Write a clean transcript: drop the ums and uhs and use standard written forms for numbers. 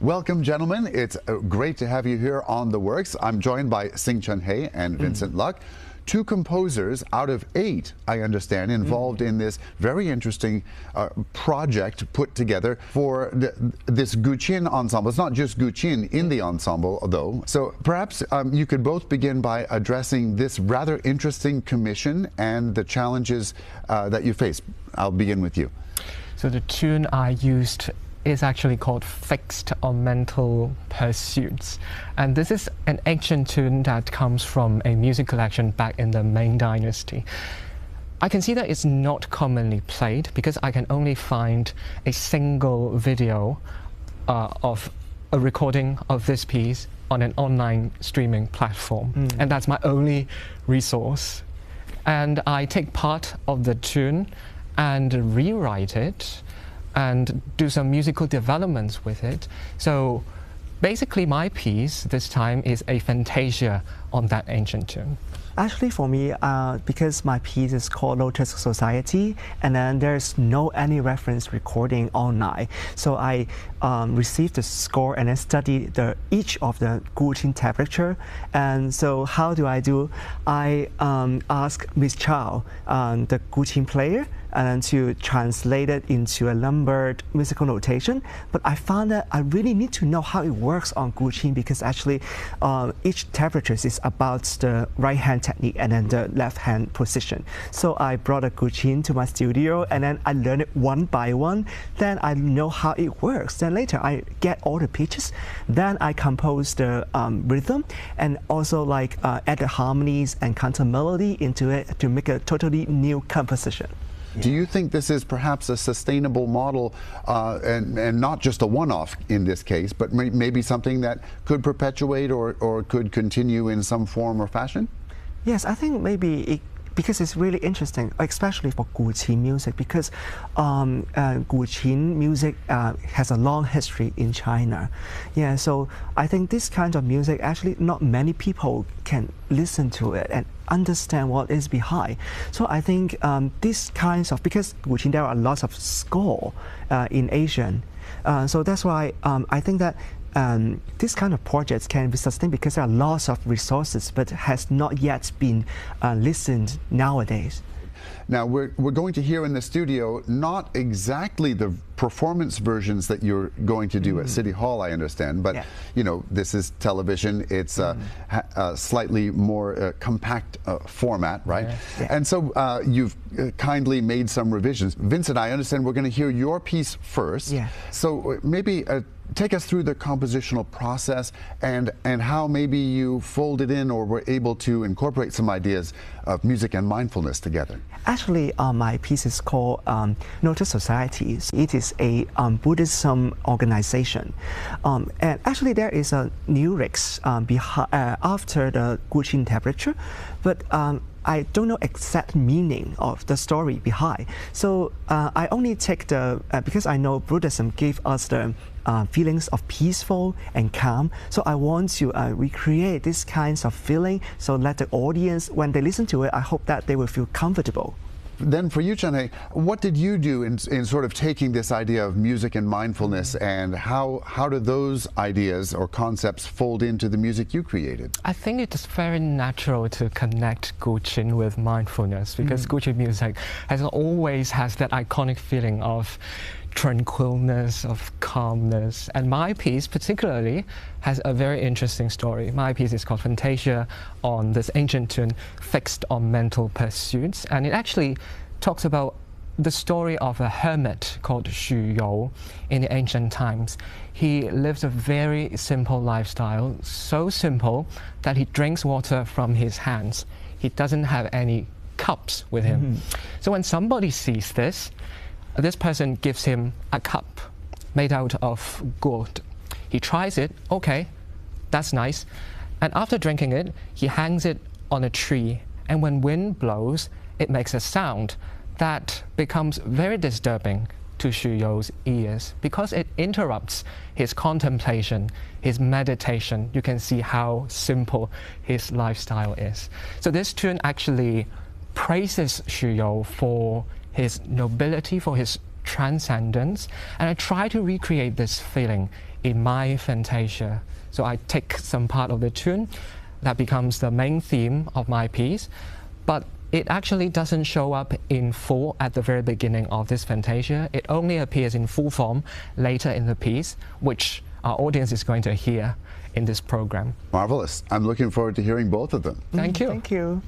Welcome, gentlemen. It's great to have you here on The Works. I'm joined by Chun-hay and Vincent Luck, two composers out of 8, I understand, involved in this very interesting project put together for this Guqin ensemble. It's not just Guqin in the ensemble, though. So perhaps you could both begin by addressing this rather interesting commission and the challenges that you face. I'll begin with you. So the tune I used is actually called Fixed on Mental Pursuits. And this is an ancient tune that comes from a music collection back in the Ming Dynasty. I can see that it's not commonly played because I can only find a single video of a recording of this piece on an online streaming platform. And that's my only resource. And I take part of the tune and rewrite it and do some musical developments with it. So basically my piece this time is a Fantasia on that ancient tune. Actually, for me, because my piece is called Lotus Society, and then there's no any reference recording online, so I received the score and then studied each of the Guqin tablature. And so how do? I ask Miss Chow, the Guqin player, and to translate it into a numbered musical notation. But I found that I really need to know how it works on Guqin, because actually each tablature is about the right hand technique and then the left hand position. So I brought a Guqin to my studio and then I learned it one by one. Then I know how it works. Then later I get all the pitches. Then I compose the rhythm and also add the harmonies and counter melody into it to make a totally new composition. Do you think this is perhaps a sustainable model and not just a one-off in this case, but maybe something that could perpetuate or could continue in some form or fashion? Yes, I think maybe because it's really interesting, especially for Guqin music, because Guqin music has a long history in China. Yeah, so I think this kind of music, actually not many people can listen to it and understand what is behind. So I think these kinds of, because Guqin there are lots of score in Asian, so that's why I think that this kind of projects can be sustained because there are lots of resources, but has not yet been listened nowadays. Now we're going to hear in the studio not exactly the performance versions that you're going to do at City Hall, I understand, but you know, this is television. It's a slightly more compact format, right? And so you've kindly made some revisions. Vincent, I understand we're going to hear your piece first. So maybe take us through the compositional process and how maybe you folded in or were able to incorporate some ideas of music and mindfulness together. Actually, my piece is called Lotus Society. It is a Buddhism organization. And actually there is a lyrics after the Guqin tablature, but I don't know exact meaning of the story behind. So I only take because I know Buddhism gave us the feelings of peaceful and calm. So I want to recreate this kinds of feeling, so let the audience, when they listen to it, I hope that they will feel comfortable. Then for you, Chun-hay, what did you do in sort of taking this idea of music and mindfulness, and how do those ideas or concepts fold into the music you created? I think it is very natural to connect Guqin with mindfulness, because Guqin music always has that iconic feeling of tranquilness, of calmness. And my piece particularly has a very interesting story. My piece is called Fantasia on this ancient tune, Fixed on Mental Pursuits. And it actually talks about the story of a hermit called Zhou in the ancient times. He lives a very simple lifestyle, so simple that he drinks water from his hands. He doesn't have any cups with him. So when somebody sees this person gives him a cup made out of Gwilt. He tries it, okay, that's nice. And after drinking it, he hangs it on a tree. And when wind blows, it makes a sound that becomes very disturbing to Zhou's ears because it interrupts his contemplation, his meditation. You can see how simple his lifestyle is. So this tune actually praises Zhou for his nobility, for his transcendence, and I try to recreate this feeling in my Fantasia. So I take some part of the tune that becomes the main theme of my piece, but it actually doesn't show up in full at the very beginning of this Fantasia. It only appears in full form later in the piece, which our audience is going to hear in this program. Marvelous. I'm looking forward to hearing both of them. Thank you. Thank you.